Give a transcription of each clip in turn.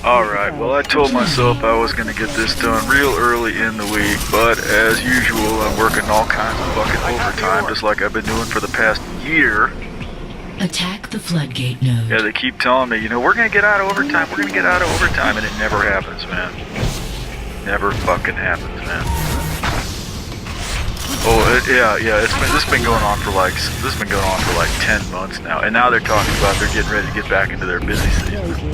Alright, well I told myself I was going to get this done real early in the week, but as usual I'm working all kinds of fucking overtime just like I've been doing for the past year. Attack the floodgate node. Yeah, they keep telling me, you know, we're going to get out of overtime, we're going to get out of overtime, and it never happens, man. Never fucking happens, man. Oh, this has been going on for like 10 months now, and now they're talking about they're getting ready to get back into their busy season.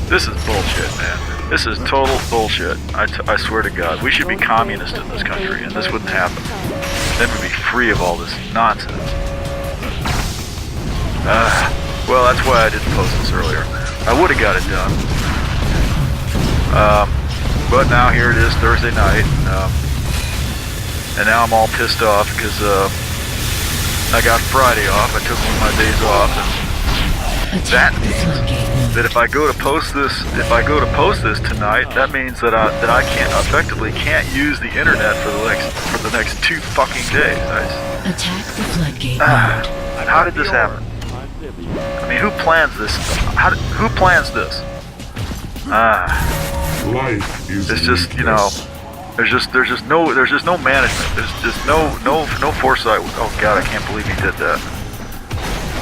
This is bullshit, man. This is total bullshit. I swear to God, we should be communist in this country, and this wouldn't happen. Then we'd be free of all this nonsense. Well, that's why I didn't post this earlier. I would have got it done. But now here it is, Thursday night, and now I'm all pissed off because I got Friday off. I took one of my days off, and that means that if I go to post this, tonight, that means that I can't use the internet for the next 2 fucking days. Attack the floodgate. How did this happen? I mean, who plans this? Who plans this? Life is It's just, you know, there's just no management. There's just no foresight. Oh God, I can't believe he did that.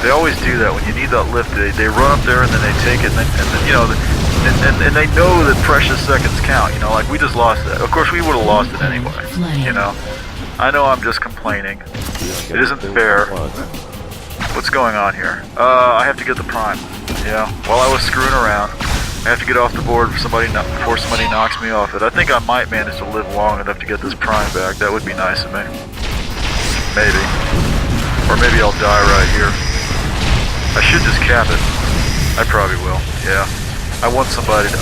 They always do that when you need that lift. They run up there and then they take it, and then you know, and they know that precious seconds count. You know, like we just lost that. Of course, we would have lost it anyway. You know, I know I'm just complaining. It isn't fair. What's going on here? I have to get the prime. Yeah. While I was screwing around, I have to get off the board before somebody knocks me off it. I think I might manage to live long enough to get this prime back. That would be nice of me. Maybe. Or maybe I'll die right here. I should just cap it. I probably will. Yeah. I want somebody to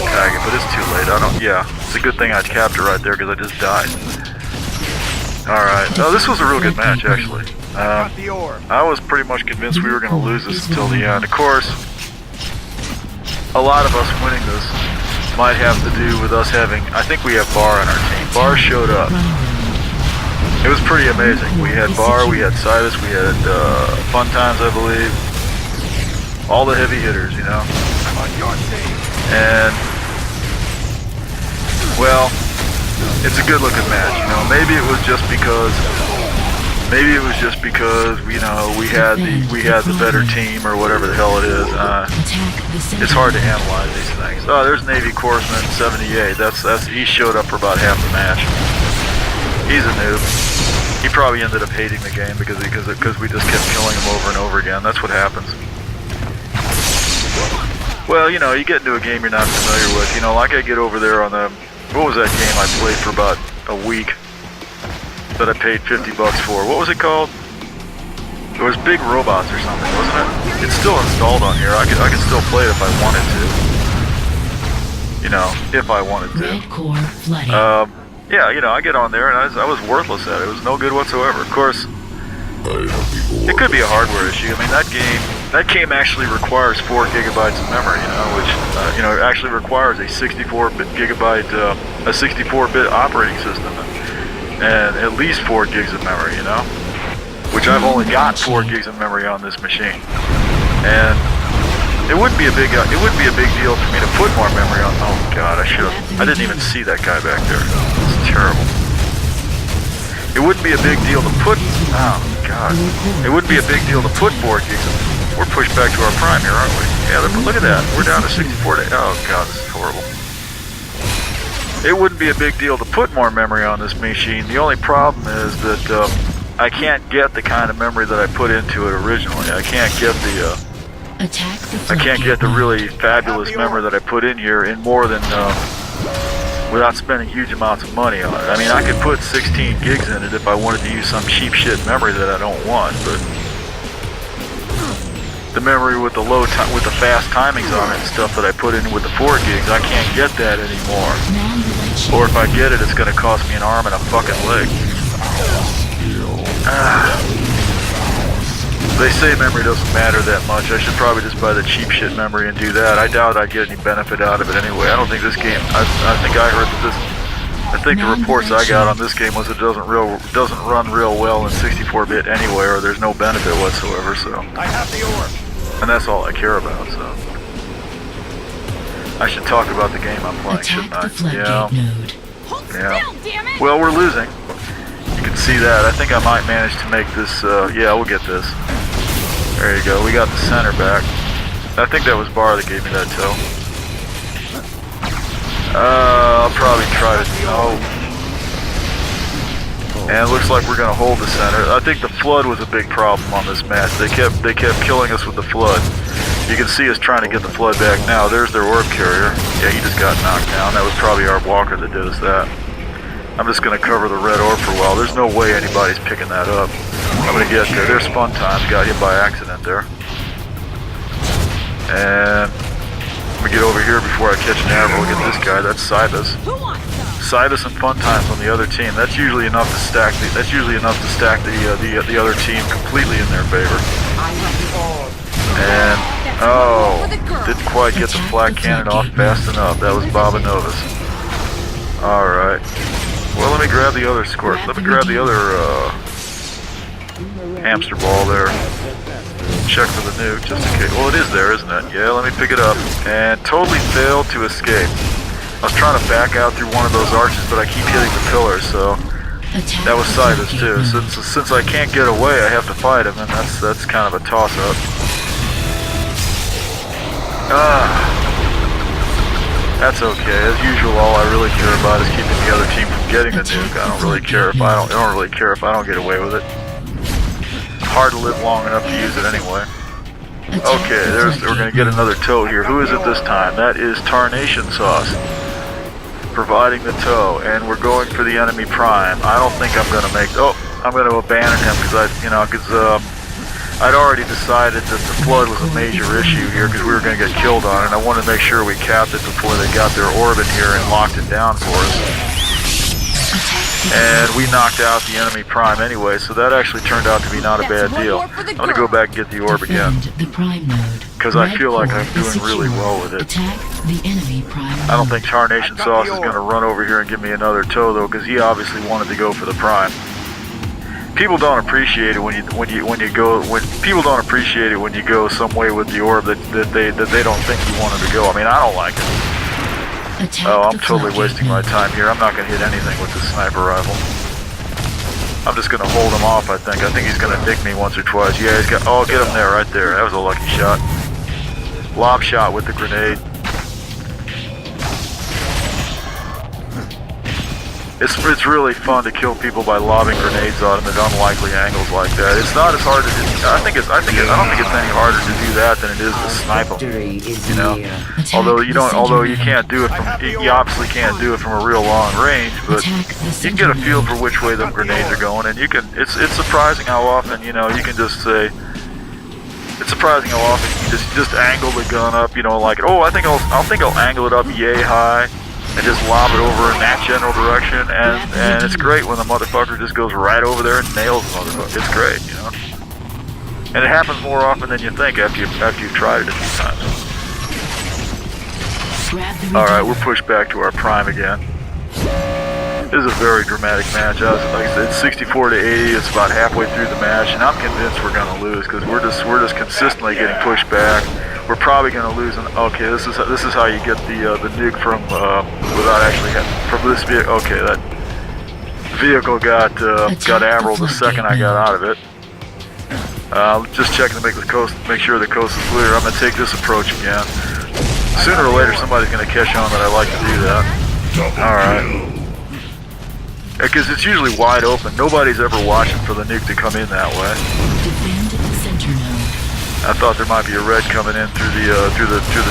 tag it, but it's too late. Yeah. It's a good thing I capped it right there because I just died. Alright. No, this was a real good match, actually. I was pretty much convinced we were going to lose this until the end. Of course, a lot of us winning this might have to do with us having, I think we have Bar on our team. Bar showed up. It was pretty amazing. We had Bar, we had Silas, we had Fun Times, I believe. All the heavy hitters, you know. I'm on your team. And, well, it's a good looking match, you know. Maybe it was just because you know we had the better team or whatever the hell it is. It's hard to analyze these things. Oh, there's Navy Corpsman 78. He showed up for about half the match. He's a noob. He probably ended up hating the game because we just kept killing him over and over again. That's what happens. Well, you know, you get into a game you're not familiar with. You know, like I get over there on the, what was that game I played for about a week that I paid $50 for? What was it called? It was Big Robots or something, wasn't it? It's still installed on here. I could still play it if I wanted to. You know, if I wanted to. Yeah, you know, I get on there and I was worthless at it. It was no good whatsoever. Of course, it could be a hardware issue. I mean, that game actually requires 4 gigabytes of memory, you know, which you know, actually requires a 64-bit operating system and at least 4 gigs of memory, you know, which I've only got 4 gigs of memory on this machine, and it wouldn't be a big deal for me to put more memory on. Oh God, I didn't even see that guy back there. It's terrible. It wouldn't be a big deal to put. Oh God, it wouldn't be a big deal to put 4 gigs. We're pushed back to our prime here, aren't we? Yeah, look at that. We're down to 64 days. Oh God, this is horrible. It wouldn't be a big deal to put more memory on this machine. The only problem is that I can't get the kind of memory that I put into it originally. I can't get the really fabulous memory that I put in here in more than without spending huge amounts of money on it. I mean, I could put 16 gigs in it if I wanted to use some cheap shit memory that I don't want, but the memory with the fast timings on it and stuff that I put in with the 4 gigs, I can't get that anymore. Or if I get it, it's going to cost me an arm and a fucking leg. They say memory doesn't matter that much. I should probably just buy the cheap shit memory and do that. I doubt I'd get any benefit out of it anyway. I don't think this game, I think I heard that this, I think the reports I got on this game was it doesn't run real well in 64-bit anyway, or there's no benefit whatsoever, so. I have the orb. And that's all I care about, so. I should talk about the game I'm playing, shouldn't Attack I? the floodgate Yeah. node. Hold Yeah. still, damn it! Well, we're losing. You can see that. I think I might manage to make this, yeah, we'll get this. There you go. We got the center back. I think that was Bar that gave me that toe. I'll probably try to, no. And it looks like we're going to hold the center. I think the flood was a big problem on this match. They kept killing us with the flood. You can see us trying to get the flood back now. There's their orb carrier. Yeah, he just got knocked down. That was probably our walker that did us that. I'm just going to cover the red orb for a while. There's no way anybody's picking that up. I'm going to get there. There's Fun Times. Got hit by accident there. And we get over here before I catch an arrow. Look at this guy. That's Cybus. Who wants some? Cybus and Fun Times on the other team. That's usually enough to stack the. That's usually enough to stack the other team completely in their favor. And oh, didn't quite get the flat cannon off fast enough. That was Baba Novus. All right. Well, let me grab the other squirt. Let me grab the other hamster ball there. Check for the nuke, just in case. Well, it is there, isn't it? Yeah, let me pick it up. And totally failed to escape. I was trying to back out through one of those arches, but I keep hitting the pillar, so that was Cybus too. Since I can't get away, I have to fight him, and that's kind of a toss-up. That's okay. As usual, all I really care about is keeping the other team from getting the nuke. I don't really care if I don't get away with it. Hard to live long enough to use it anyway. Okay, we're gonna get another toe here. Who is it this time? That is Tarnation Sauce providing the toe, and we're going for the enemy prime. I don't think I'm gonna make. Oh, I'm gonna abandon him because I'd already decided that the flood was a major issue here because we were gonna get killed on it. And I wanted to make sure we capped it before they got their orb in here and locked it down for us. And we knocked out the enemy prime anyway, so that actually turned out to be not a bad deal. I'm going to go back and get the orb again, because I feel like I'm doing really well with it. I don't think Tarnation Sauce is going to run over here and give me another toe though, because he obviously wanted to go for the prime. People don't appreciate it when people don't appreciate it when you go some way with the orb that they don't think you wanted to go. I mean, I don't like it. Oh, I'm totally wasting my time here. I'm not going to hit anything with this sniper rifle. I'm just going to hold him off, I think. I think he's going to nick me once or twice. Yeah, he's got... Oh, get him there, right there. That was a lucky shot. Lob shot with the grenade. It's really fun to kill people by lobbing grenades on them at unlikely angles like that. It's not as hard to do. I don't think it's any harder to do that than it is to snipe them. You know, although you can't do it from, you obviously can't do it from a real long range, but you can get a feel for which way the grenades are going, and you can. It's surprising how often you can just say. It's surprising how often you just angle the gun up, like, oh, I think I'll angle it up yay high. And just lob it over in that general direction, and it's great when the motherfucker just goes right over there and nails the motherfucker. It's great, And it happens more often than you think after you've tried it a few times. Alright, we're pushed back to our prime again. This is a very dramatic match. Like I said, it's 64 to 80. It's about halfway through the match, and I'm convinced we're gonna lose because we're just consistently getting pushed back. We're probably going to lose. Okay, this is how you get the nuke from without actually from this vehicle. Okay, that vehicle got ambled the second I got out of it. Just checking to make sure the coast is clear. I'm going to take this approach again. Sooner or later, somebody's going to catch on that I like to do that. All right, because it's usually wide open. Nobody's ever watching for the nuke to come in that way. Defend the center node. I thought there might be a red coming in through the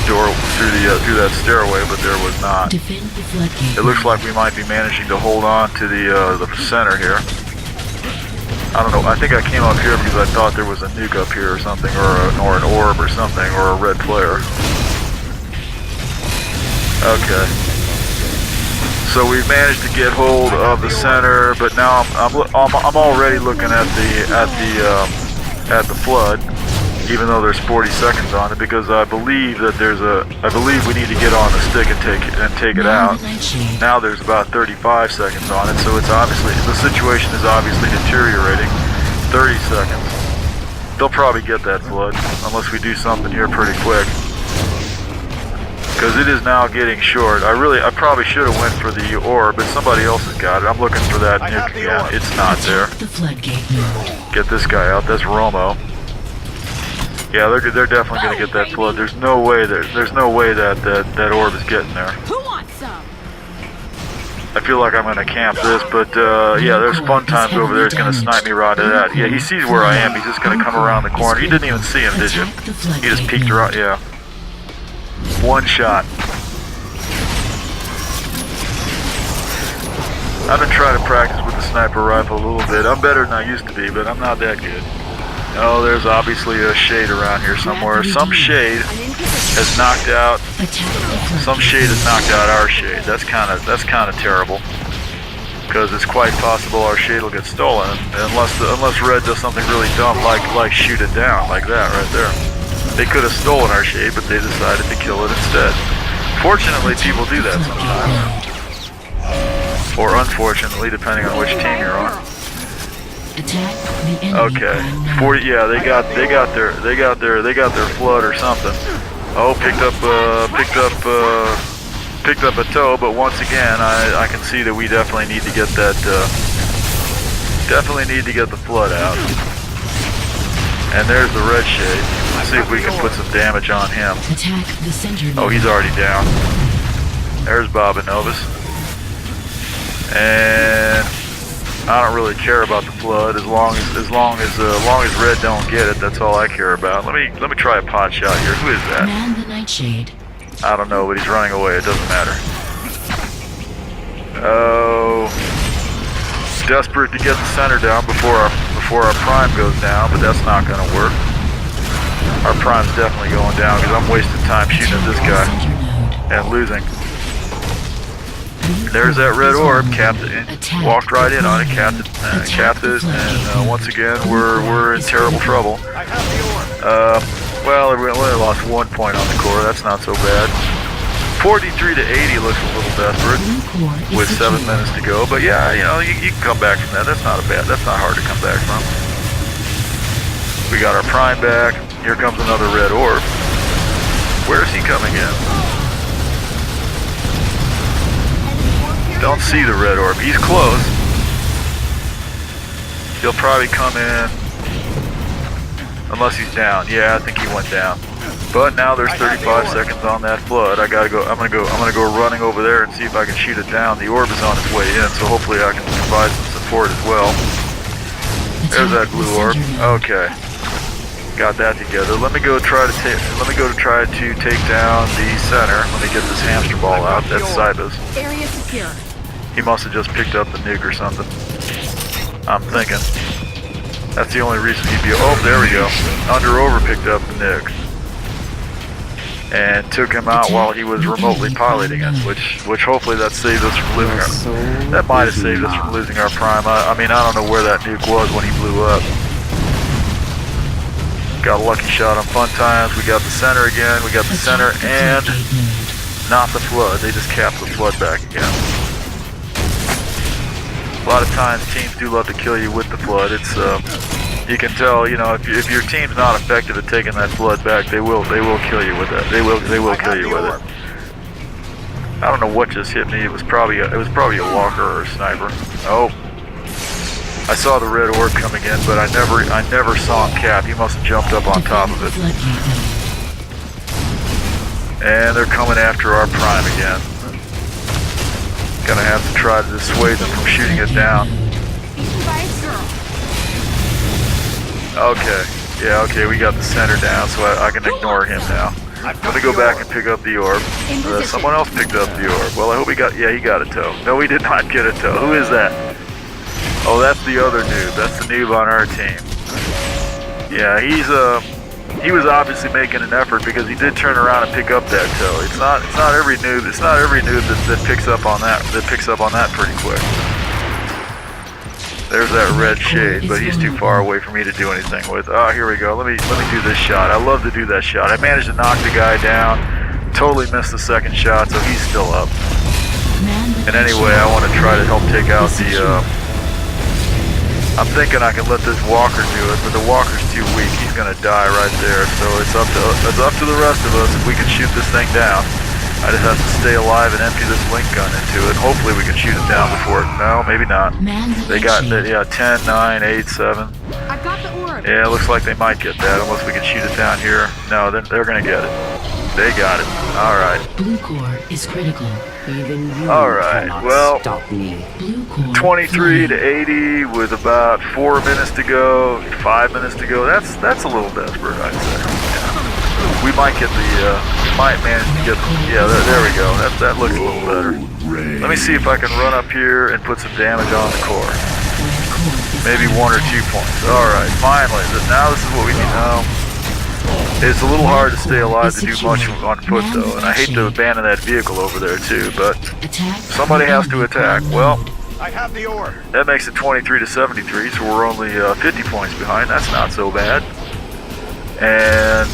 door through that stairway, but there was not. Defend the floodgate. It looks like we might be managing to hold on to the center here. I don't know. I think I came up here because I thought there was a nuke up here or something, or an orb or something, or a red flare. Okay. So we've managed to get hold of the center, but now I'm already looking at the flood. Even though there's 40 seconds on it, because I believe we need to get on the stick and take it out. Now there's about 35 seconds on it, so the situation is obviously deteriorating. 30 seconds. They'll probably get that flood, unless we do something here pretty quick. because it is now getting short. I probably should have went for the orb, but somebody else has got it. I'm looking for that nuke again. It's not there. The floodgate node. Get this guy out. That's Romo. Yeah, they're definitely gonna get that flood. There's no way that orb is getting there. Who wants some? I feel like I'm gonna camp this, but yeah, there's fun times over there. He's gonna snipe me right at that. Yeah, he sees where I am. He's just gonna come around the corner. You didn't even see him, did you? He just peeked around. Yeah. One shot. I've been trying to practice with the sniper rifle a little bit. I'm better than I used to be, but I'm not that good. Oh, there's obviously a shade around here somewhere. Some shade has knocked out. Some shade has knocked out our shade. That's kind of terrible, because it's quite possible our shade will get stolen unless Red does something really dumb like shoot it down like that right there. They could have stolen our shade, but they decided to kill it instead. Fortunately, people do that sometimes, or unfortunately, depending on which team you're on. Attack the enemy. Okay, 40. Yeah, they got their flood or something. Oh, picked up a tow, but once again, I can see that we definitely need to get that. Definitely need to get the flood out. And there's the red shade. Let's see if we can put some damage on him. Attack the center node. Oh, he's already down. There's Bob and Novus. And I don't really care about the flood as long as Red don't get it. That's all I care about. Let me try a pot shot here. Who is that? Man the nightshade. I don't know, but he's running away. It doesn't matter. Oh, desperate to get the center down before our prime goes down, but that's not going to work. Our prime's definitely going down because I'm wasting time shooting at this guy and losing. There's that red orb. Capped it. Walked right in on it. Capped it. And once again, we're in terrible trouble. Well, we only lost 1 point on the core. That's not so bad. 43 to 80 looks a little desperate with 7 minutes to go. But yeah, you can come back from that. That's not hard to come back from. We got our prime back. Here comes another red orb. Where's he coming in? Don't see the red orb. He's close. He'll probably come in unless he's down. Yeah, I think he went down. But now there's 35 seconds on that flood. I'm gonna go running over there and see if I can shoot it down. The orb is on its way in, so hopefully I can provide some support as well. There's that blue orb. Okay. Got that together. Let me go try to take down the center. Let me get this hamster ball out. That's Cybus. Area secure. He must have just picked up the nuke or something. I'm thinking. That's the only reason he'd be. Oh, there we go. Over picked up the nuke and took him out while he was remotely piloting it, which hopefully that saved us from losing our. That might have saved us from losing our prime. I mean, I don't know where that nuke was when he blew up. Got a lucky shot on fun times. We got the center again. We got the center and not the flood. They just capped the flood back again. A lot of times teams do love to kill you with the flood. It's you can tell, if your team's not effective at taking that flood back, they will kill you with that. They will kill you with it. I don't know what just hit me. It was probably a walker or a sniper. Oh. I saw the red orb coming in, but I never saw him cap. He must have jumped up on top of it. And they're coming after our prime again. Gonna have to try to dissuade them from shooting it down. Okay. Yeah, okay, we got the center down, so I can ignore him now. I'm gonna go back and pick up the orb. Someone else picked up the orb. Well, I hope he got a tow. No, he did not get a tow. Who is that? Oh, that's the other noob. That's the noob on our team. Yeah, he was obviously making an effort because he did turn around and pick up that tow. It's not every noob that picks up on that pretty quick. There's that red shade, but he's too far away for me to do anything with. Oh, here we go. Let me do this shot. I love to do that shot. I managed to knock the guy down. Totally missed the second shot, so he's still up. And anyway, I want to try to help take out the. I'm thinking I can let this walker do it, but the walker's too weak. He's gonna die right there. So it's up to the rest of us if we can shoot this thing down. I just have to stay alive and empty this link gun into it. Hopefully we can shoot it down before it. No, maybe not. Man the They got lampshade. yeah, 10, 9, 8, 7. I got the orb. Yeah, it looks like they might get that unless we can shoot it down here. No, they're gonna get it. They got it. All right. Blue core is critical. Even you All right, cannot well, stop me. Blue core 23 to flying. 80 with about 4 minutes to go, 5 minutes to go. That's a little desperate, I'd say. Yeah. We might get the, might manage to get, yeah, there we go. That looks a little better. Let me see if I can run up here and put some damage on the core. Red core is Maybe under 1 or attack. 2 points. All right, finally. Now this is what we need. No, it's a little hard to stay alive to do much on foot, though, and I hate to abandon that vehicle over there too. But Attack somebody the has to enemy attack. prime Well, node. I have the orb. that makes it 23 to 73, so we're only 50 points behind. That's not so bad. And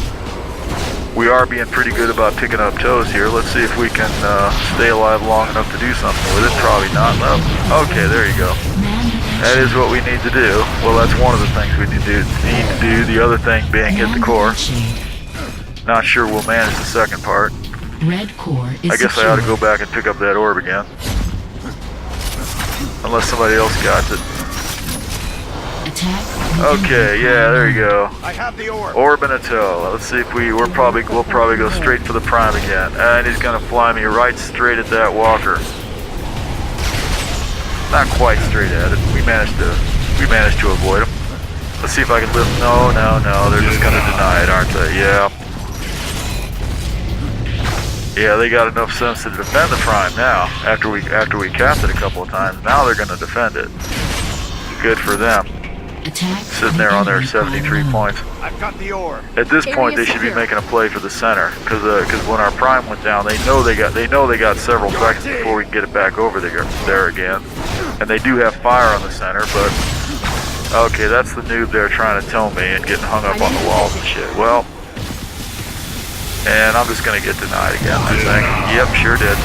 we are being pretty good about picking up toes here. Let's see if we can stay alive long enough to do something with it. Probably not. No. Okay, there you go. Man the That is what we need to do. Well, that's one of the things we need to do. The other thing being hit the core. lampshade. Not sure we'll manage the second part. Red core is I guess I ought to go secure. back and pick up that orb again. Unless somebody else got it. Attack the Okay, enemy yeah, prime there you node. go. I have the orb. Orb and a toe. Let's see if we'll probably go straight for the prime again. And he's gonna fly me right straight at that walker. Not quite straight at it. We managed to avoid him. Let's see if I can lift. No, they're just gonna deny it, aren't they? Yeah. Yeah, they got enough sense to defend the prime now. After we capped it a couple of times, now they're gonna defend it. Good for them. Attack Sitting the there on their enemy prime 73 node. points. I've got the orb. At this point, they Area should be secure. making a play for the center, because when our prime went down, they know they got several seconds before we can get it back over there again, and they do have fire on the center. But okay, that's the noob there trying to tell me and getting hung up on the walls and shit. Well, and I'm just gonna get denied again, I think. Yep, sure did.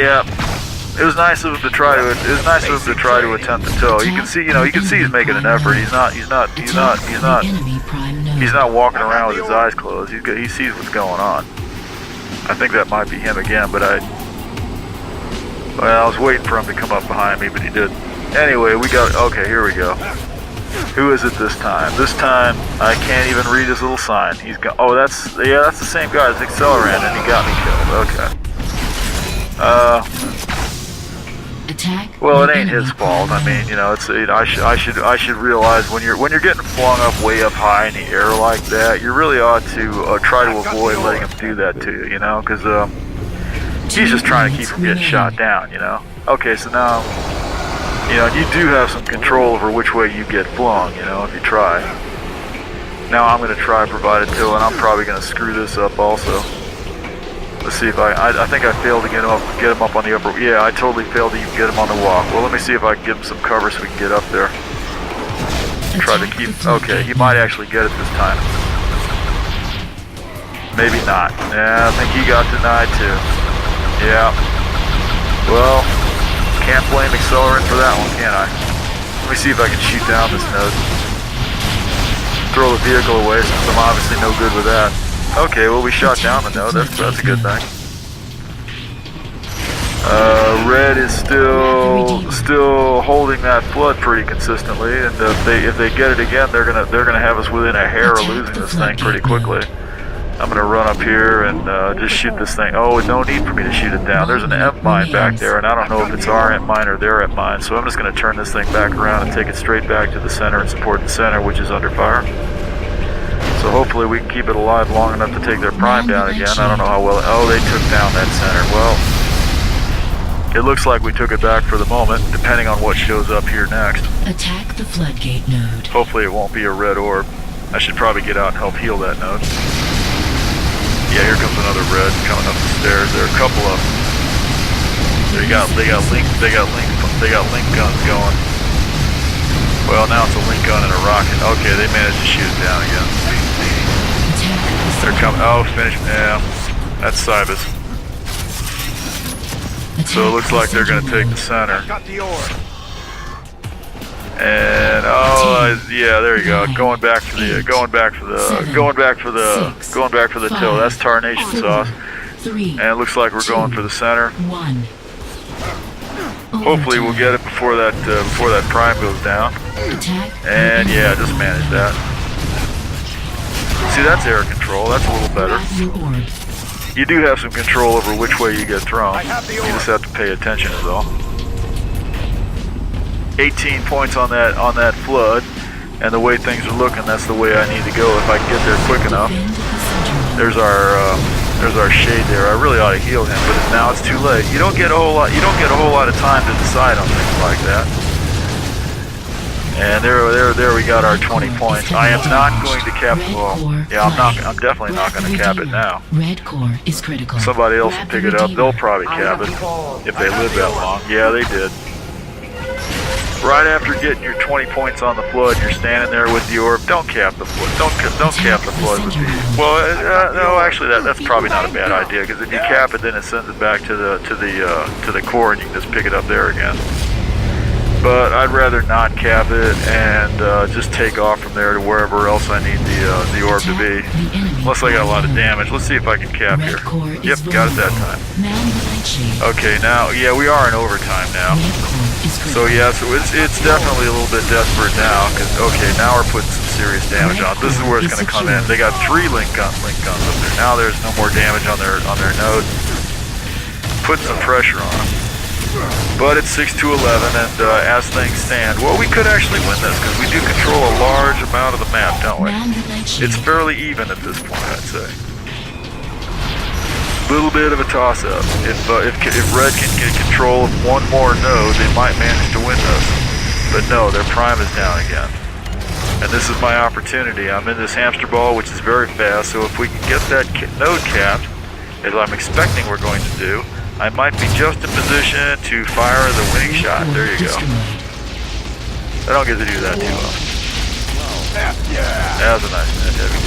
Yep. It was nice of him to try to. It was nice of him to try to attempt the toe. You can see, he's making an effort. He's not The enemy prime node. He's not walking around with his eyes closed. He sees what's going on. I think that might be him again, but I was waiting for him to come up behind me, but he didn't. Anyway, okay, here we go. Who is it this time? This time, I can't even read his little sign. That's the same guy as Accelerant, and he got me killed. Okay. Attack Well, the it ain't enemy his fault. I prime mean, node. I should realize when you're getting flung up way up high in the air like that, you really ought to try to avoid letting him do that to you, because he's just trying to keep from getting shot down, Okay, so now, you do have some control over which way you get flung, if you try. Now I'm going to try provided too, and I'm probably going to screw this up also. Let's see if I think I failed to get him up on the upper. Yeah, I totally failed to even get him on the walk. Well, let me see if I can give him some cover so we can get up there. Try to keep. Okay, he might actually get it this time. Maybe not. Yeah, I think he got denied too. Yeah. Well, can't blame Accelerant for that one, can I? Let me see if I can shoot down this node. Throw the vehicle away since I'm obviously no good with that. Okay, well we shot down the node. That's a good thing. Red is still holding that flood pretty consistently, and if they get it again, they're gonna have us within a hair of losing this thing pretty quickly. I'm gonna run up here and just shoot this thing. Oh, no need for me to shoot it down. There's an M mine back there, and I don't know if it's our M mine or their M mine, so I'm just gonna turn this thing back around and take it straight back to the center and support the center, which is under fire. So hopefully we can keep it alive long enough to take their prime down again. I don't know how well. Oh, they took down that center. Well, it looks like we took it back for the moment, depending on what shows up here next. Attack the floodgate node. Hopefully it won't be a red orb. I should probably get out and help heal that node. Yeah, here comes another red coming up the stairs. There are a couple of them. They got link guns going. Well, now it's a link gun and a rocket. Okay, they managed to shoot it down again. Attack the They're coming. Oh, finish. Yeah, that's Cybus. So it looks like they're going to take the center. Got the orb. And yeah, there you go. Going back for the toe. That's tarnation sauce. And it looks like we're going for the center. Hopefully we'll get it before that prime goes down. And yeah, just manage that. See, that's air control. That's a little better. You do have some control over which way you get thrown. You just have to pay attention is all. 18 points on that flood, and the way things are looking, that's the way I need to go if I can get there quick enough. There's our shade there. I really ought to heal him, but now it's too late. You don't get a whole lot of time to decide on things like that. And there we got our 20 points. I am not going to cap the ball. Yeah, I'm definitely not going to cap it now. Red core is critical. Somebody else will pick it up. They'll probably cap it if they live that long. Yeah, they did. Right after getting your 20 points on the flood, you're standing there with the orb. Don't cap the flood. Don't cap the flood with the. Well, no, actually, that's probably not a bad idea, because if you cap it, then it sends it back to the core, and you can just pick it up there again. But I'd rather not cap it and just take off from there to wherever else I need the orb to be. Unless I got a lot of damage. Let's see if I can cap here. Yep, got it that time. Okay, now, yeah, we are in overtime now. So yeah, so it's definitely a little bit desperate now, because okay, now we're putting some serious damage on. This is where it's going to come in. They got 3 link guns up there. Now there's no more damage on their node. Put some pressure on them. But it's 6-11, and as things stand, well, we could actually win this, because we do control a large amount of the map, don't we? It's fairly even at this point, I'd say. Little bit of a toss-up. If Red can get control of one more node, they might manage to win this. But no, their prime is down again. And this is my opportunity. I'm in this hamster ball, which is very fast, so if we can get that node capped, as I'm expecting we're going to do, I might be just in position to fire the winning shot. There you go. I don't get to do that too often. That was a nice minute, heavy.